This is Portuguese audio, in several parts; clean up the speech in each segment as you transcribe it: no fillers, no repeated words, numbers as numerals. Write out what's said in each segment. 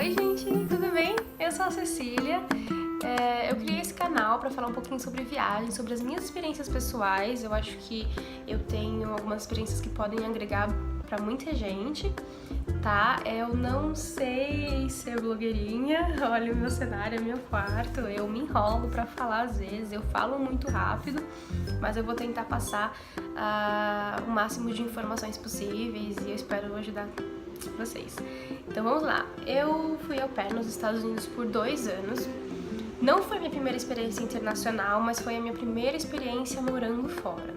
Oi gente, tudo bem? Eu sou a Cecília. Eu criei esse canal para falar um pouquinho sobre viagens, sobre as minhas experiências pessoais. Eu acho que eu tenho algumas experiências que podem agregar para muita gente, tá? Eu não sei ser blogueirinha. Olha o meu cenário, é meu quarto. Eu me enrolo para falar às vezes, eu falo muito rápido, mas eu vou tentar passar o máximo de informações possíveis e eu espero ajudar vocês. Então vamos lá. Eu fui au pair nos Estados Unidos por 2 anos. Não foi minha primeira experiência internacional, mas foi a minha primeira experiência morando fora.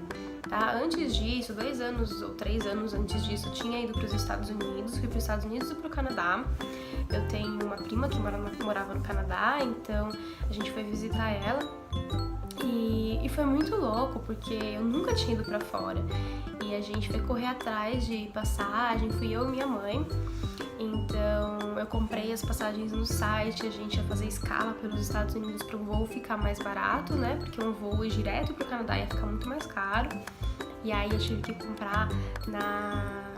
Tá? Antes disso, 2 anos ou 3 anos antes disso, eu tinha ido para os Estados Unidos, fui para os Estados Unidos e para o Canadá. Eu tenho uma prima que morava no Canadá, então a gente foi visitar ela. E foi muito louco, porque eu nunca tinha ido pra fora. E a gente foi correr atrás de passagem, fui eu e minha mãe. Então eu comprei as passagens no site, a gente ia fazer escala pelos Estados Unidos para o voo ficar mais barato, né? Porque um voo direto pro Canadá ia ficar muito mais caro. E aí eu tive que comprar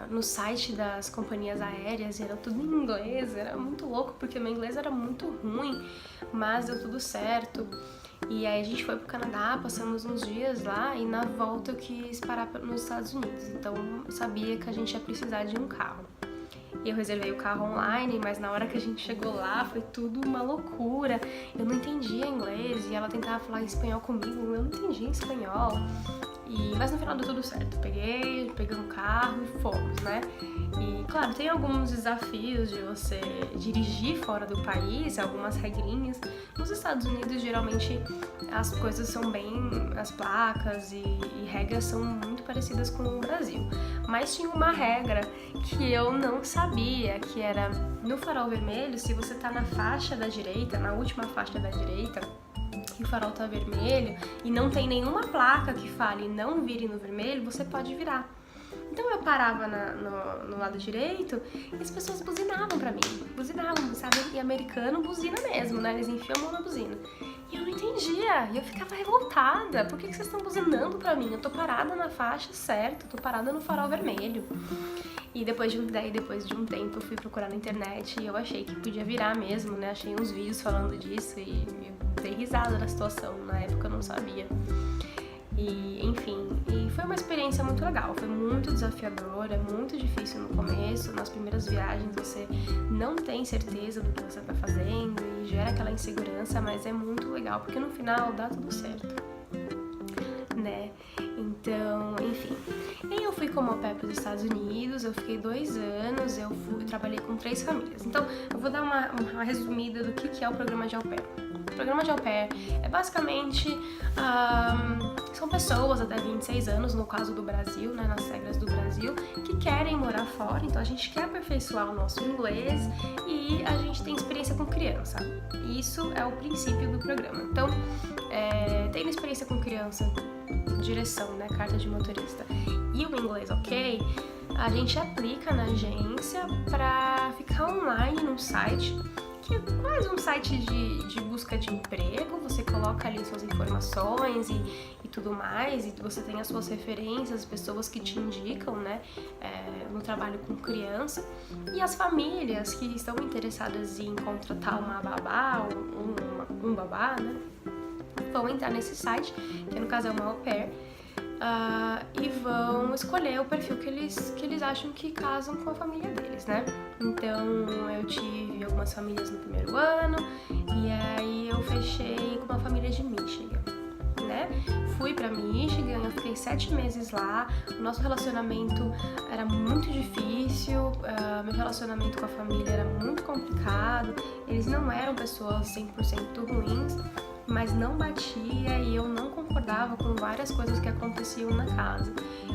no site das companhias aéreas, e era tudo em inglês, era muito louco, porque meu inglês era muito ruim, mas deu tudo certo. E aí a gente foi pro Canadá, passamos uns dias lá e na volta eu quis parar nos Estados Unidos. Então eu sabia que a gente ia precisar de um carro. E eu reservei o carro online, mas na hora que a gente chegou lá foi tudo uma loucura. Eu não entendia inglês e ela tentava falar espanhol comigo, eu não entendia espanhol. Mas no final deu tudo certo. Peguei um carro e fomos, né? E claro, tem alguns desafios de você dirigir fora do país, algumas regrinhas. Nos Estados Unidos, geralmente, as coisas são as placas e regras são muito parecidas com o Brasil. Mas tinha uma regra que eu não sabia, que era no farol vermelho, se você tá na faixa da direita, na última faixa da direita, e o farol tá vermelho e não tem nenhuma placa que fale não vire no vermelho, você pode virar. Então eu parava no lado direito e as pessoas buzinavam pra mim. Buzinavam, sabe? E americano buzina mesmo, né? Eles enfiam a mão na buzina. E eu não entendia, e eu ficava revoltada. Por que vocês estão buzinando pra mim? Eu tô parada na faixa certa, eu tô parada no farol vermelho. E depois de um tempo eu fui procurar na internet e eu achei que podia virar mesmo, né? Achei uns vídeos falando disso e eu dei risada da situação. Na época eu não sabia. Enfim, foi uma experiência muito legal, foi muito desafiadora, muito difícil no começo. Nas primeiras viagens você não tem certeza do que você tá fazendo e gera aquela insegurança, mas é muito legal, porque no final dá tudo certo, né? Então, enfim. E aí eu fui como au pair para os Estados Unidos, eu fiquei 2 anos, eu trabalhei com 3 famílias. Então, eu vou dar uma resumida do que é o programa de au pair. O programa de au pair é basicamente, são pessoas até 26 anos, no caso do Brasil, né, nas regras do Brasil, que querem morar fora, então a gente quer aperfeiçoar o nosso inglês e a gente tem experiência com criança. Isso é o princípio do programa. Então, tendo experiência com criança, direção, né, carta de motorista e o inglês ok, a gente aplica na agência para ficar online num site, que é quase um site de busca de emprego. Você coloca ali suas informações e tudo mais, e você tem as suas referências, as pessoas que te indicam, né, no trabalho com criança, e as famílias que estão interessadas em contratar uma babá ou um babá, né, vão entrar nesse site, que no caso é uma au pair, e vão escolher o perfil que eles acham que casam com a família deles, né? Então eu tive algumas famílias no primeiro ano e aí eu fechei com uma família de Michigan, né? Fui pra Michigan, eu fiquei 7 meses lá. O nosso relacionamento era muito difícil, meu relacionamento com a família era muito complicado. Eles não eram pessoas 100% ruins, mas não batia e eu não concordava com várias coisas que aconteciam na casa.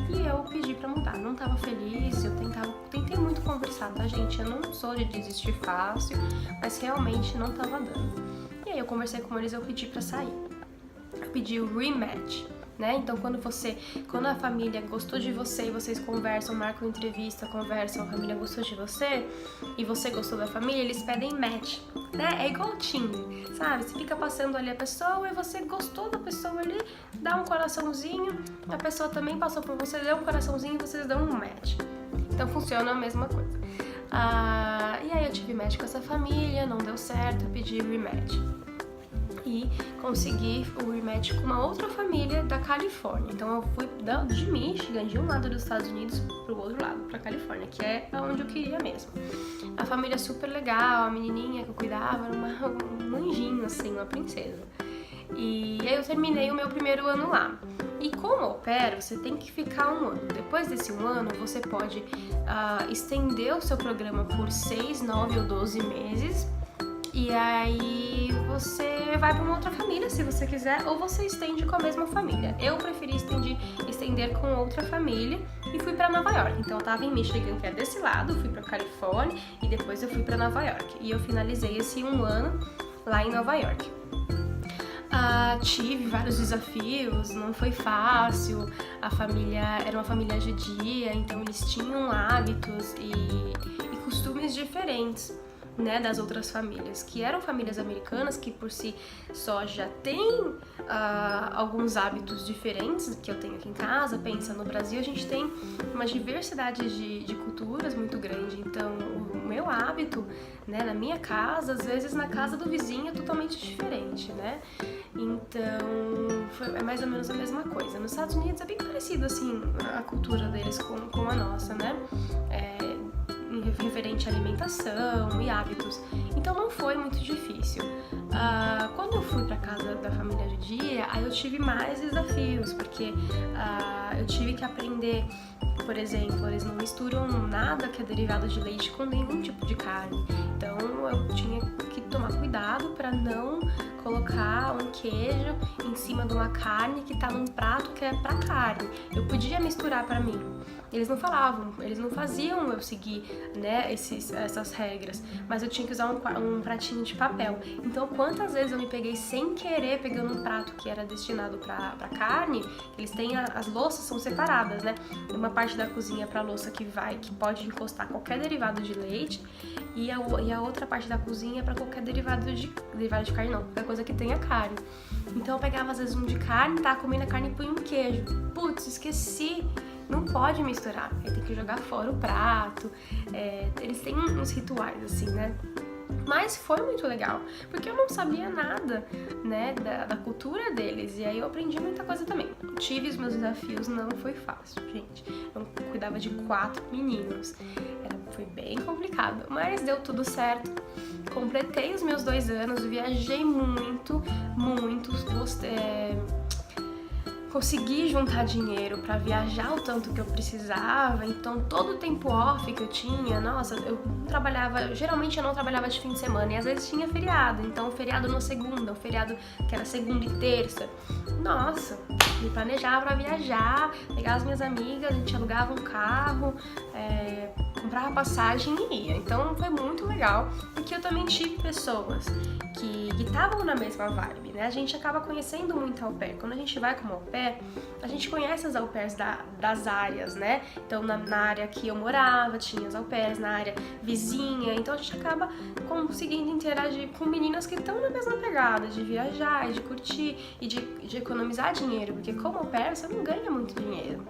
E eu pedi pra mudar, não tava feliz, eu tentei muito conversar, tá, gente? Eu não sou de desistir fácil, mas realmente não tava dando. E aí eu conversei com eles e eu pedi pra sair. Eu pedi o rematch, né? Então quando a família gostou de você e vocês conversam, marcam entrevista, conversam, a família gostou de você e você gostou da família, eles pedem match, né? É igual Tinder, sabe? Você fica passando ali a pessoa e você gostou da pessoa ali, dá um coraçãozinho, a pessoa também passou por você, deu um coraçãozinho e vocês dão um match. Então funciona a mesma coisa. E aí eu tive match com essa família, não deu certo, eu pedi rematch. E consegui o rematch com uma outra família da Califórnia. Então eu fui de Michigan, de um lado dos Estados Unidos, pro outro lado, pra Califórnia, que é onde eu queria mesmo. A família super legal, a menininha que eu cuidava era um anjinho, assim, uma princesa. E aí eu terminei o meu primeiro ano lá. E como au pair, você tem que ficar um ano. Depois desse um ano, você pode estender o seu programa por 6, 9 ou 12 meses. E aí você vai para uma outra família, se você quiser, ou você estende com a mesma família. Eu preferi estender com outra família e fui para Nova York. Então eu tava em Michigan, que é desse lado, fui para Califórnia e depois eu fui para Nova York. E eu finalizei esse um ano lá em Nova York. Tive vários desafios, não foi fácil, a família era uma família judia, então eles tinham hábitos e costumes diferentes, né, das outras famílias, que eram famílias americanas que por si só já têm alguns hábitos diferentes que eu tenho aqui em casa. Pensa, no Brasil a gente tem uma diversidade de culturas muito grande, então o meu hábito, né, na minha casa, às vezes na casa do vizinho é totalmente diferente, né? Então é mais ou menos a mesma coisa. Nos Estados Unidos é bem parecido assim a cultura deles com a nossa, né? Referente à alimentação e hábitos. Então não foi muito difícil. Quando eu fui para casa da família judia, aí eu tive mais desafios, porque eu tive que aprender, por exemplo, eles não misturam nada que é derivado de leite com nenhum tipo de carne. Então eu tinha que tomar cuidado para não colocar um queijo em cima de uma carne que tá num prato que é para carne. Eu podia misturar para mim. Eles não falavam, eles não faziam eu seguir, né, essas regras, mas eu tinha que usar um pratinho de papel. Então, quantas vezes eu me peguei sem querer pegando um prato que era destinado para carne? Eles têm as louças são separadas, né? Uma parte da cozinha para louça que pode encostar qualquer derivado de leite e a outra parte da cozinha para qualquer derivado de carne, não, qualquer coisa que tenha carne. Então eu pegava às vezes um de carne, tá, comendo a carne e punha um queijo. Putz, esqueci. Não pode misturar, aí tem que jogar fora o prato. Eles têm uns rituais assim, né? Mas foi muito legal, porque eu não sabia nada, né, da cultura deles, e aí eu aprendi muita coisa também. Tive os meus desafios, não foi fácil, gente. Eu cuidava de 4 meninos, foi bem complicado, mas deu tudo certo. Completei os meus 2 anos, viajei muito, consegui juntar dinheiro pra viajar o tanto que eu precisava, então todo o tempo off que eu tinha, nossa, geralmente eu não trabalhava de fim de semana e às vezes tinha feriado, então feriado na segunda, o feriado que era segunda e terça, nossa, me planejava pra viajar, pegar as minhas amigas, a gente alugava um carro, comprava passagem e ia, então foi muito legal, porque eu também tive pessoas que estavam na mesma vibe, né? A gente acaba conhecendo muito au pair. Quando a gente vai como au pair, a gente conhece as au pairs das áreas, né? Então, na área que eu morava, tinha as au pairs, na área vizinha. Então, a gente acaba conseguindo interagir com meninas que estão na mesma pegada, de viajar, de curtir e de economizar dinheiro. Porque como au pair, você não ganha muito dinheiro,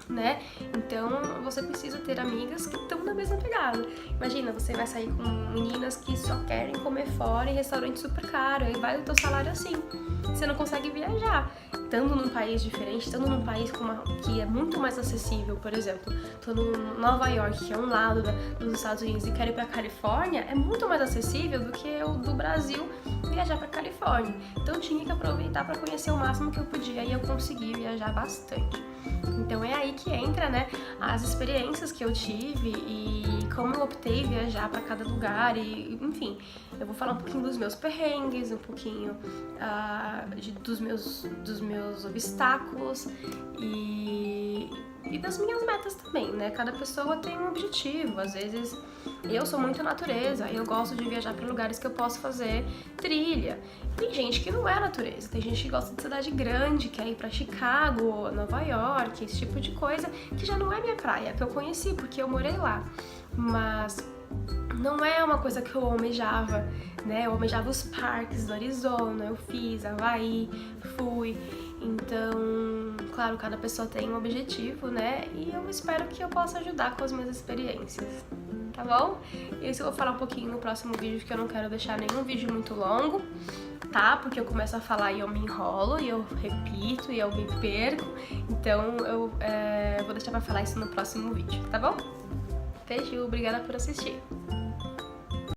né? Então você precisa ter amigas que estão na mesma pegada. Imagina, você vai sair com meninas que só querem comer fora em restaurante super caro, aí vai o teu salário assim. Você não consegue viajar. Estando num país diferente, estando num país que é muito mais acessível, por exemplo, tô no Nova York, que é um lado dos Estados Unidos, e quero ir pra Califórnia, é muito mais acessível do que eu do Brasil viajar pra Califórnia. Então eu tinha que aproveitar para conhecer o máximo que eu podia e eu consegui viajar bastante. Então é aí que entra, né, as experiências que eu tive e como eu optei viajar para cada lugar e, enfim, eu vou falar um pouquinho dos meus perrengues, um pouquinho dos meus obstáculos e das minhas metas também, né? Cada pessoa tem um objetivo. Às vezes eu sou muito natureza, eu gosto de viajar para lugares que eu posso fazer trilha. Tem gente que não é natureza, tem gente que gosta de cidade grande, quer ir para Chicago, Nova York, esse tipo de coisa, que já não é minha praia, que eu conheci porque eu morei lá. Mas não é uma coisa que eu almejava, né? Eu almejava os parques do Arizona, eu fiz Havaí, fui. Então, claro, cada pessoa tem um objetivo, né? E eu espero que eu possa ajudar com as minhas experiências, tá? tá bom? Isso eu vou falar um pouquinho no próximo vídeo, porque eu não quero deixar nenhum vídeo muito longo, tá? Porque eu começo a falar e eu me enrolo, e eu repito, e eu me perco. Então eu vou deixar pra falar isso no próximo vídeo, tá bom? Beijo, obrigada por assistir!